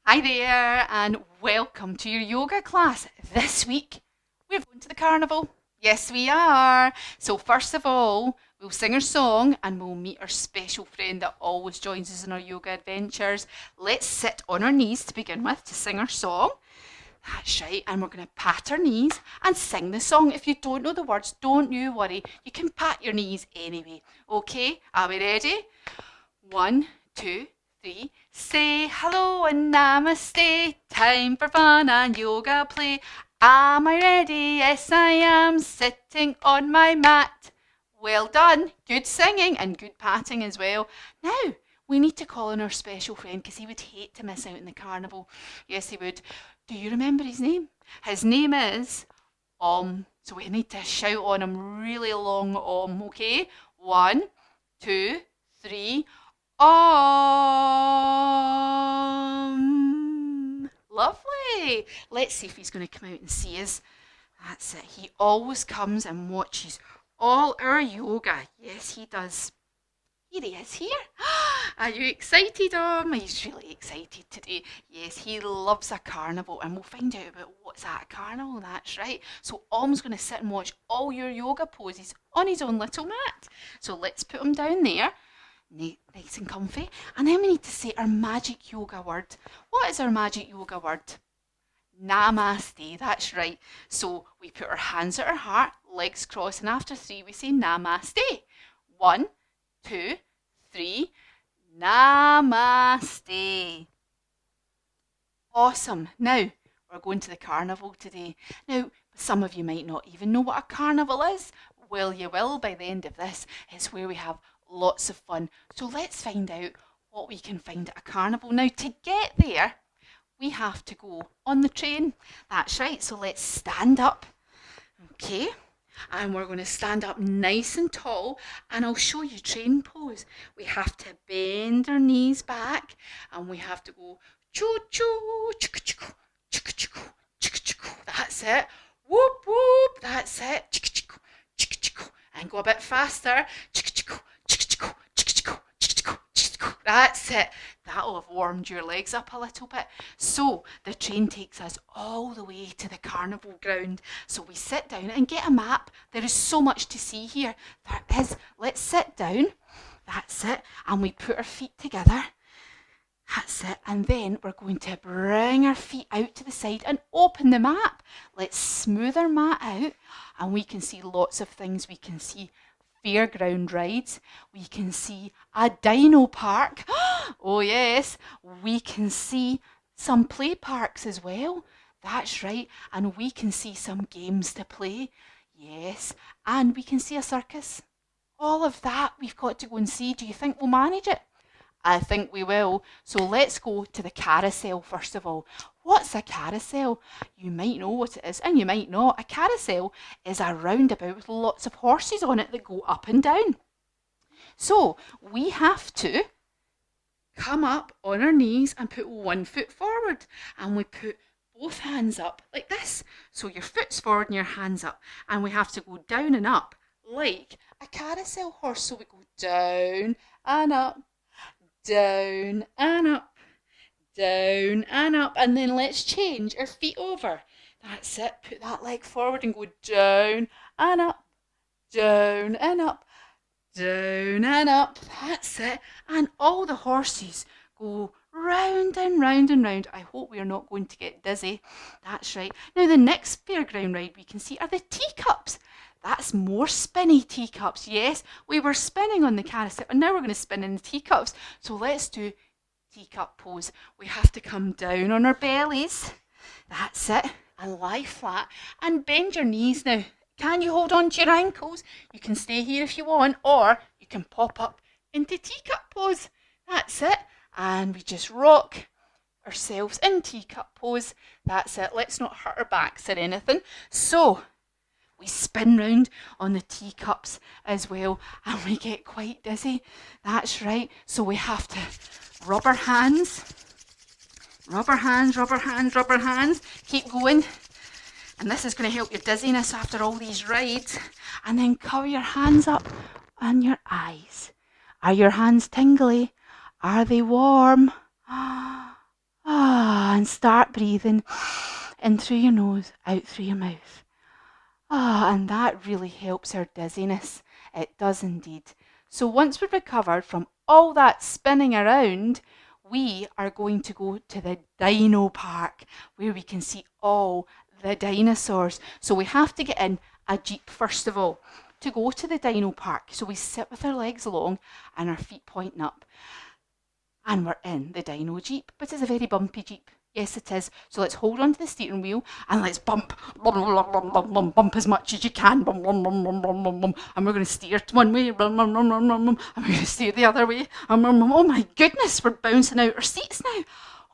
Hi there, and welcome to your yoga class. This week, we're going to the carnival. Yes, we are. So, first of all, we'll sing our song and we'll meet our special friend that always joins us in our yoga adventures. Let's sit on our knees to begin with to sing our song. That's right, and we're going to pat our knees and sing the song. If you don't know the words, don't you worry. You can pat your knees anyway. Okay, are we ready? 1, 2, 3. Say hello and namaste. Time for fun and yoga play. Am I ready? Yes, I am. Sitting on my mat. Well done. Good singing and good patting as well. Now, we need to call on our special friend because he would hate to miss out in the carnival. Yes, he would. Do you remember his name? His name is So we need to shout on him really long okay? 1, 2, 3. Lovely. Let's see if he's going to come out and see us. That's it. He always comes and watches all our yoga. Yes, he does. Here he is here. Are you excited, He's really excited today. Yes, he loves a carnival, and we'll find out about what's at a carnival. That's right. So Om's going to sit and watch all your yoga poses on his own little mat. So let's put him down there. Nice and comfy. And then we need to say our magic yoga word. What is our magic yoga word? Namaste. That's right. So we put our hands at our heart, legs crossed, and after 3 we say namaste. 1, 2, 3. Namaste. Awesome. Now we're going to the carnival today. Now, some of you might not even know what a carnival is. Well, you will by the end of this. It's where we have lots of fun. So let's find out what we can find at a carnival. Now, to get there, we have to go on the train. That's right. So let's stand up. Okay. And we're going to stand up nice and tall, and I'll show you train pose. We have to bend our knees back, and we have to go choo-choo, chicka-chicka, chicka-chicka, chicka-chicka. That's it. Whoop, whoop. That's it. Chicka-chicka, chicka-chicka. And go a bit faster. Chicka-chicka, chicka-chicka, chicka-chicka, chicka-chicka, chicka-chicka. That's it. That'll have warmed your legs up a little bit. So the train takes us all the way to the carnival ground. So we sit down and get a map. There is so much to see here. There is. Let's sit down. That's it. And we put our feet together. That's it. And then we're going to bring our feet out to the side and open the map. Let's smooth our mat out, and we can see lots of things. We can see Fairground rides. We can see a Dino park. Oh yes, we can see some play parks as well. That's right. And we can see some games to play. Yes. And we can see a circus. All of that we've got to go and see. Do you think we'll manage it? I think we will. So let's go to the carousel first of all. What's a carousel? You might know what it is and you might not. A carousel is a roundabout with lots of horses on it that go up and down. So we have to come up on our knees and put one foot forward, and we put both hands up like this. So your foot's forward and your hands up, and we have to go down and up like a carousel horse. So we go down and up, down and up, down and up, and then let's change our feet over. That's it. Put that leg forward and go down and up, down and up, down and up. That's it. And all the horses go round and round and round. I hope we are not going to get dizzy. That's right. Now the next fairground ride we can see are the teacups. That's more spinny teacups. Yes, we were spinning on the carousel, and now we're going to spin in the teacups. So let's do teacup pose. We have to come down on our bellies. That's it. And lie flat and bend your knees now. Can you hold on to your ankles? You can stay here if you want, or you can pop up into teacup pose. That's it. And we just rock ourselves in teacup pose. That's it. Let's not hurt our backs or anything. So we spin round on the teacups as well, and we get quite dizzy. That's right. So we have to rub our hands. Rub our hands, rub our hands, rub our hands. Keep going. And this is going to help your dizziness after all these rides. And then cover your hands up on your eyes. Are your hands tingly? Are they warm? Ah. And start breathing in through your nose, out through your mouth. And that really helps our dizziness. It does indeed. So once we've recovered from all that spinning around, we are going to go to the Dino Park where we can see all the dinosaurs. So we have to get in a jeep first of all to go to the Dino Park. So we sit with our legs long and our feet pointing up. And we're in the Dino Jeep, but it's a very bumpy Jeep. Yes, it is. So let's hold on to the steering wheel and let's bump as much as you can. And we're going to steer one way, and we're going to steer the other way. Oh my goodness, we're bouncing out our seats now.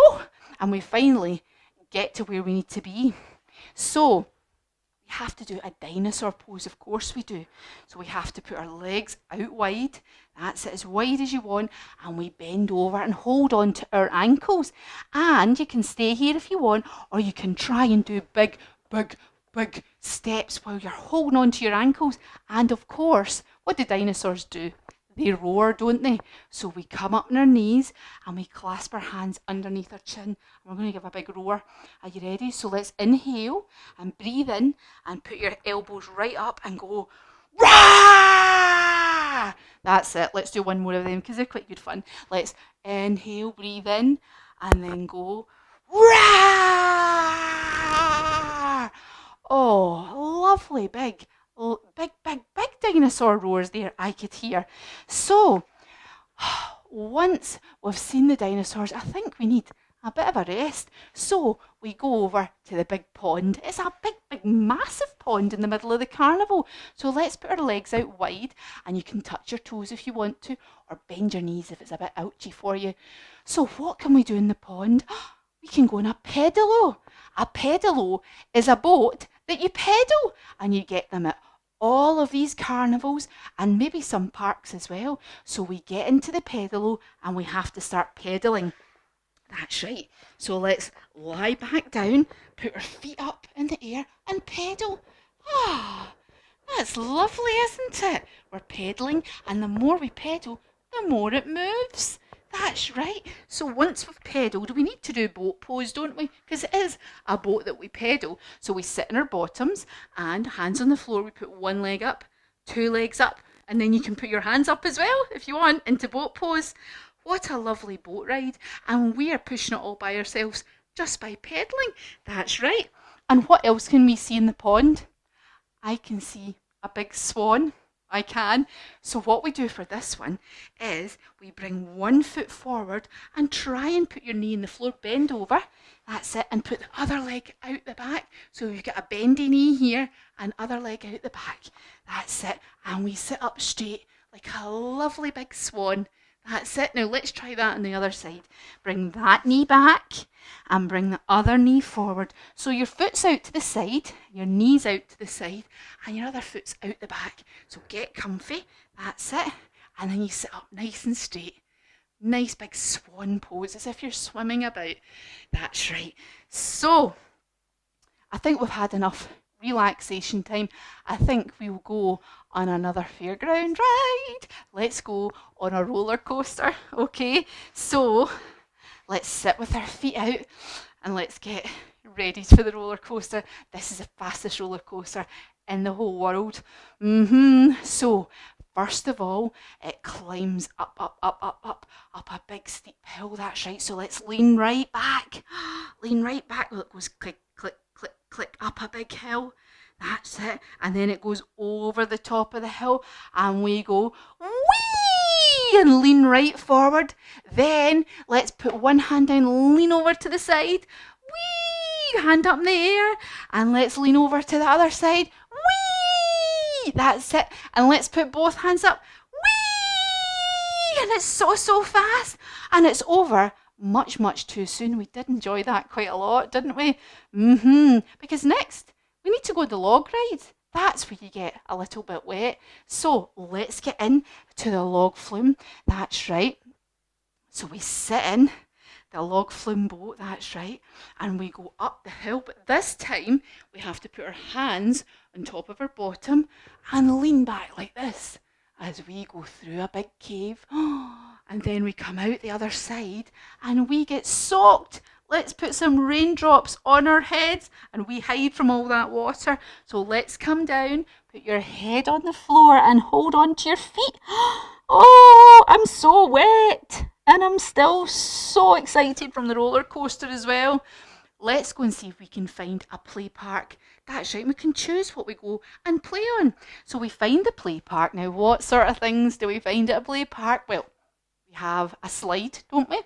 Oh, and we finally get to where we need to be. So we have to do a dinosaur pose, of course we do. So we have to put our legs out wide. That's it, as wide as you want, and we bend over and hold on to our ankles. And you can stay here if you want, or you can try and do big steps while you're holding on to your ankles. And of course, what do dinosaurs do? They roar, don't they? So we come up on our knees and we clasp our hands underneath our chin. And we're going to give a big roar. Are you ready? So let's inhale and breathe in and put your elbows right up and go, rah! That's it. Let's do one more of them because they're quite good fun. Let's inhale, breathe in, and then go, rah! Oh, lovely, big dinosaur roars there I could hear. So, once we've seen the dinosaurs, I think we need a bit of a rest. So we go over to the big pond. It's a big, massive pond in the middle of the carnival. So let's put our legs out wide, and you can touch your toes if you want to, or bend your knees if it's a bit ouchy for you. So what can we do in the pond? We can go on a pedalo. A pedalo is a boat that you pedal, and you get them at all of these carnivals and maybe some parks as well. So we get into the pedalo and we have to start pedaling. That's right. So let's lie back down, put our feet up in the air and pedal. That's lovely, isn't it? We're pedaling, and the more we pedal, the more it moves. That's right. So once we've pedalled, we need to do boat pose, don't we? Because it is a boat that we pedal. So we sit in our bottoms and hands on the floor. We put one leg up, two legs up, and then you can put your hands up as well if you want into boat pose. What a lovely boat ride. And we are pushing it all by ourselves just by pedaling. That's right. And what else can we see in the pond? I can see a big swan. I can. So what we do for this one is we bring one foot forward and try and put your knee in the floor, bend over. That's it. And put the other leg out the back. So you've got a bendy knee here and other leg out the back. That's it. And we sit up straight like a lovely big swan. That's it. Now let's try that on the other side. Bring that knee back and bring the other knee forward. So your foot's out to the side, your knee's out to the side, and your other foot's out the back. So get comfy. That's it. And then you sit up nice and straight. Nice big swan pose as if you're swimming about. That's right. So I think we've had enough relaxation time. I think we'll go on another fairground ride. Let's go on a roller coaster. Okay, so let's sit with our feet out and let's get ready for the roller coaster. This is the fastest roller coaster in the whole world. So first of all, it climbs up a big steep hill. That's right. So let's lean right back. Lean right back. Well, it goes click, click, click, click up a big hill. That's it. And then it goes over the top of the hill and we go whee and lean right forward. Then let's put one hand down, lean over to the side. Whee! Hand up in the air. And let's lean over to the other side. Whee! That's it. And let's put both hands up. Whee! And it's so fast. And it's over much too soon. We did enjoy that quite a lot, didn't we? Because next, we need to go the log ride. That's where you get a little bit wet. So let's get in to the log flume. That's right. So we sit in the log flume boat. That's right. And we go up the hill. But this time we have to put our hands on top of our bottom and lean back like this as we go through a big cave. And then we come out the other side and we get soaked Let's put some raindrops on our heads and we hide from all that water. So let's come down, put your head on the floor and hold on to your feet. Oh, I'm so wet. And I'm still so excited from the roller coaster as well. Let's go and see if we can find a play park. That's right, we can choose what we go and play on. So we find the play park. Now, what sort of things do we find at a play park? Well, we have a slide, don't we?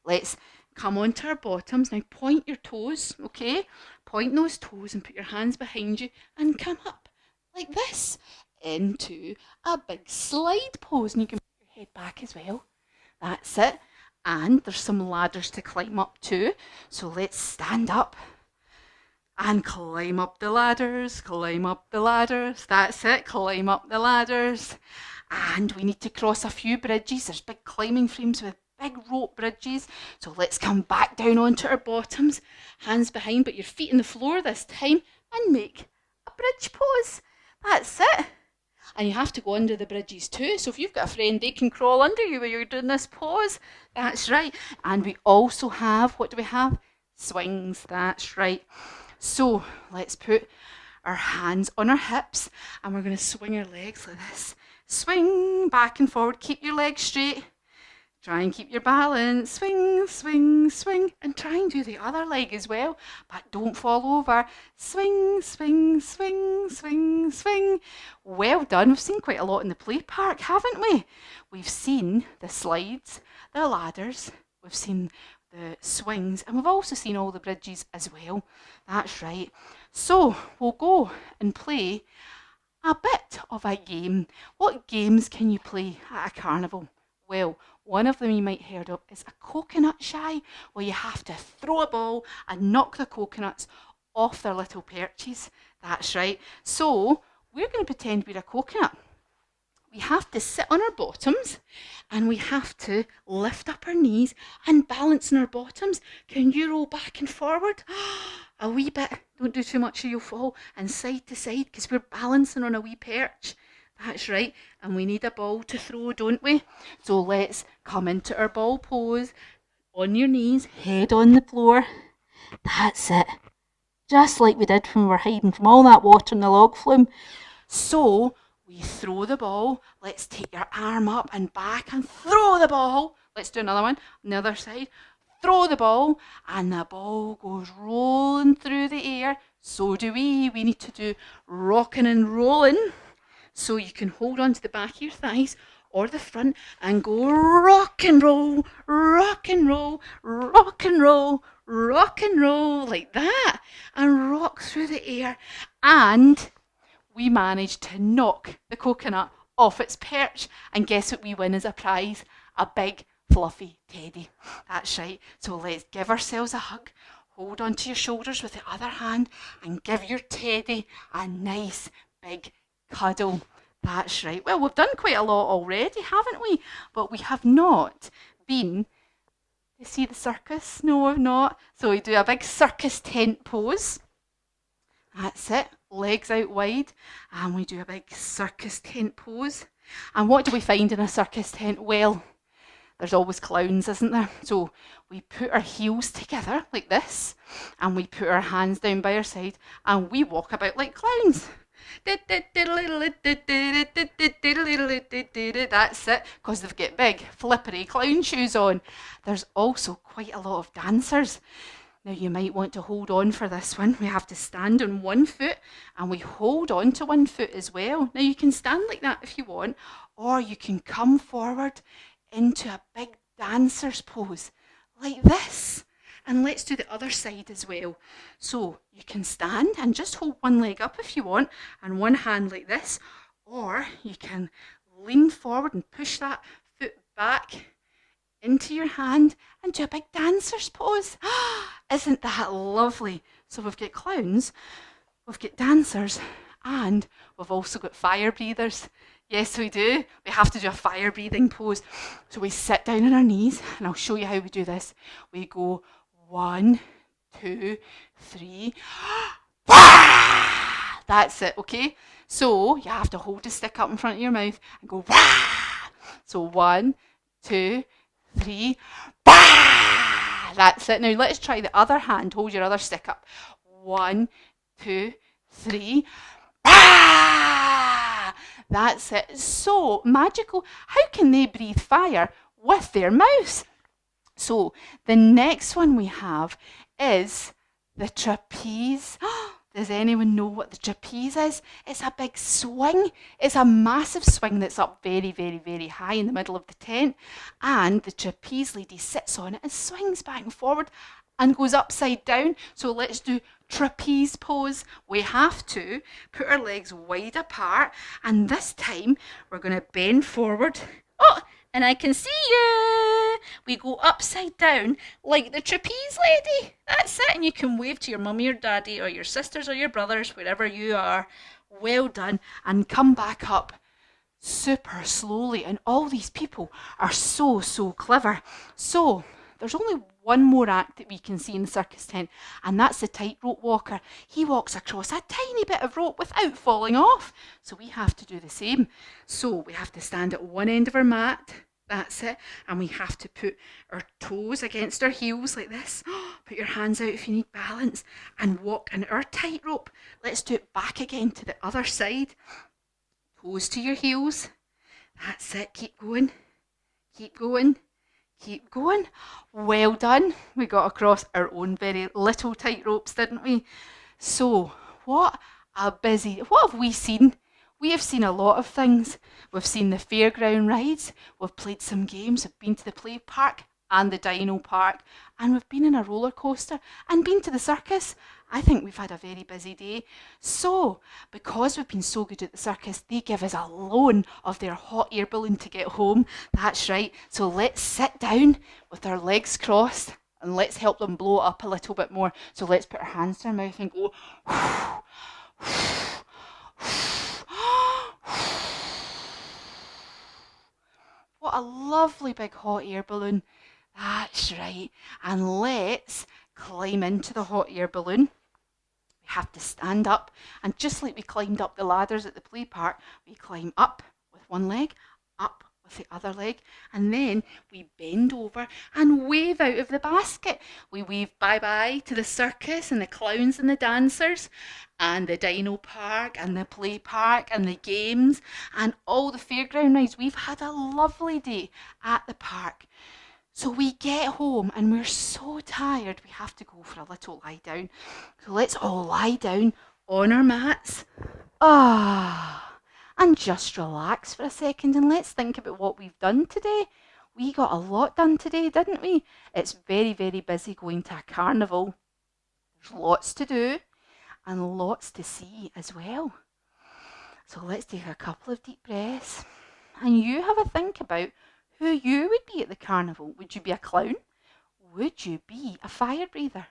Let's come onto our bottoms. Now point your toes, okay? Point those toes and put your hands behind you and come up like this into a big slide pose. And you can put your head back as well. That's it. And there's some ladders to climb up too. So let's stand up and climb up the ladders, climb up the ladders. That's it, climb up the ladders. And we need to cross a few bridges. There's big climbing frames with big rope bridges. So let's come back down onto our bottoms, hands behind, but your feet on the floor this time, and make a bridge pose. That's it. And you have to go under the bridges too. So if you've got a friend, they can crawl under you while you're doing this pose. That's right. And we also have, what do we have? Swings. That's right. So let's put our hands on our hips and we're going to swing our legs like this. Swing back and forward. Keep your legs straight. Try and keep your balance. Swing, swing, swing. And try and do the other leg as well. But don't fall over. Swing, swing, swing, swing, swing. Well done. We've seen quite a lot in the play park, haven't we? We've seen the slides, the ladders. We've seen the swings. And we've also seen all the bridges as well. That's right. So we'll go and play a bit of a game. What games can you play at a carnival? Well, one of them you might have heard of is a coconut shy, where you have to throw a ball and knock the coconuts off their little perches. That's right. So we're going to pretend we're a coconut. We have to sit on our bottoms and we have to lift up our knees and balance on our bottoms. Can you roll back and forward? A wee bit. Don't do too much or you'll fall. And side to side because we're balancing on a wee perch. That's right, and we need a ball to throw, don't we? So let's come into our ball pose, on your knees, head on the floor. That's it. Just like we did when we were hiding from all that water in the log flume. So we throw the ball. Let's take your arm up and back and throw the ball. Let's do another one, on the other side. Throw the ball, and the ball goes rolling through the air. So do we. We need to do rocking and rolling. So you can hold on to the back of your thighs or the front and go rock and roll, rock and roll, rock and roll, rock and roll like that and rock through the air. And we managed to knock the coconut off its perch, and guess what we win as a prize? A big fluffy teddy. That's right. So let's give ourselves a hug. Hold onto your shoulders with the other hand and give your teddy a nice big cuddle. That's right. Well, we've done quite a lot already, haven't we? But we have not been to see the circus. No, we've not. So we do a big circus tent pose. That's it. Legs out wide. And we do a big circus tent pose. And what do we find in a circus tent? Well, there's always clowns, isn't there? So we put our heels together like this. And we put our hands down by our side. And we walk about like clowns. That's it, because they've got big flippery clown shoes on. There's also quite a lot of dancers. Now you might want to hold on for this one. We have to stand on one foot and we hold on to one foot as well. Now you can stand like that if you want, or you can come forward into a big dancer's pose like this. And let's do the other side as well. So you can stand and just hold one leg up if you want and one hand like this, or you can lean forward and push that foot back into your hand and do a big dancer's pose. Isn't that lovely? So we've got clowns, we've got dancers, and we've also got fire breathers. Yes, we do. We have to do a fire breathing pose. So we sit down on our knees, and I'll show you how we do this. We go 1, 2, 3. That's it, okay? So you have to hold the stick up in front of your mouth and go wah. So 1, 2, 3. That's it. Now let's try the other hand. Hold your other stick up. 1, 2, 3. Ah! That's it. So magical. How can they breathe fire with their mouth? So the next one we have is the trapeze. Does anyone know what the trapeze is? It's a big swing. It's a massive swing that's up very, very, very high in the middle of the tent. And the trapeze lady sits on it and swings back and forward and goes upside down. So let's do trapeze pose. We have to put our legs wide apart. And this time we're going to bend forward. Oh, and I can see you. We go upside down like the trapeze lady. That's it. And you can wave to your mummy or daddy or your sisters or your brothers, wherever you are. Well done. And come back up super slowly. And all these people are so, so clever. So there's only one more act that we can see in the circus tent, and that's the tightrope walker. He walks across a tiny bit of rope without falling off. So we have to do the same. So we have to stand at one end of our mat. That's it. And we have to put our toes against our heels like this. Put your hands out if you need balance and walk in our tightrope. Let's do it back again to the other side. Toes to your heels. That's it. Keep going. Keep going. Keep going. Well done. We got across our own very little tightropes, didn't we? So, what have we seen? We have seen a lot of things. We've seen the fairground rides, we've played some games, we've been to the play park and the Dino park, and we've been in a roller coaster and been to the circus. I think we've had a very busy day. So, because we've been so good at the circus, they give us a loan of their hot air balloon to get home. That's right. So let's sit down with our legs crossed and let's help them blow it up a little bit more. So let's put our hands to our mouth and go. What a lovely big hot air balloon. That's right. And let's climb into the hot air balloon. We have to stand up, and just like we climbed up the ladders at the play park, we climb up with one leg, up with the other leg, and then we bend over and wave out of the basket. We wave bye-bye to the circus and the clowns and the dancers and the Dino park and the play park and the games and all the fairground rides. We've had a lovely day at the park. So we get home and we're so tired we have to go for a little lie down. So let's all lie down on our mats. And just relax for a second and let's think about what we've done today. We got a lot done today, didn't we? It's very, very busy going to a carnival. There's lots to do and lots to see as well. So let's take a couple of deep breaths and you have a think about who you would be at the carnival. Would you be a clown? Would you be a fire breather?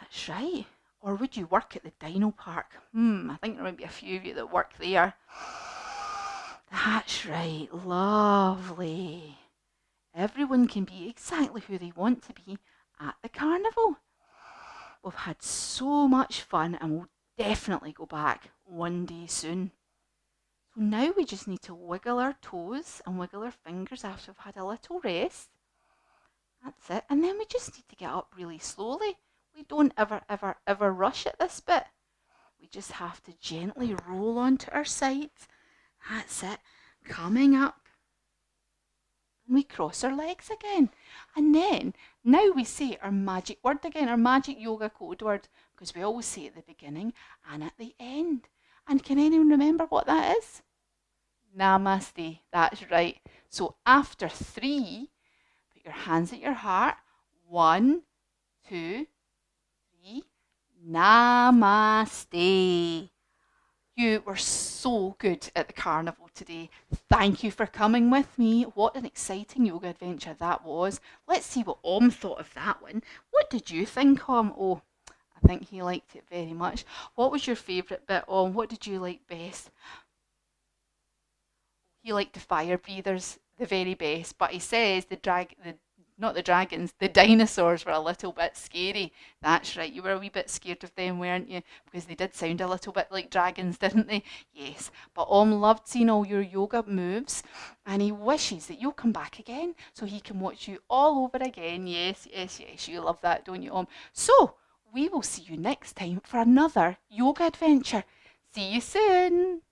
That's right. Or would you work at the Dino park? I think there might be a few of you that work there. That's right. Lovely. Everyone can be exactly who they want to be at the carnival. We've had so much fun and we'll definitely go back one day soon. So now we just need to wiggle our toes and wiggle our fingers after we've had a little rest. That's it. And then we just need to get up really slowly. We don't ever rush at this bit. We just have to gently roll onto our sides. That's it. Coming up. And we cross our legs again. And then, now we say our magic word again, our magic yoga code word, because we always say it at the beginning and at the end. And can anyone remember what that is? Namaste. That's right. So after 3, put your hands at your heart. 1, 2, 3. Namaste. You were so good at the carnival today. Thank you for coming with me. What an exciting yoga adventure that was. Let's see what Om thought of that one. What did you think, Om? Oh, I think he liked it very much. What was your favourite bit, Om? What did you like best? He liked the fire breathers the very best, but he says the not the dragons, the dinosaurs were a little bit scary. That's right, you were a wee bit scared of them, weren't you? Because they did sound a little bit like dragons, didn't they? Yes, but Om loved seeing all your yoga moves and he wishes that you'll come back again so he can watch you all over again. Yes, yes, yes, you love that, don't you, Om? So, we will see you next time for another yoga adventure. See you soon.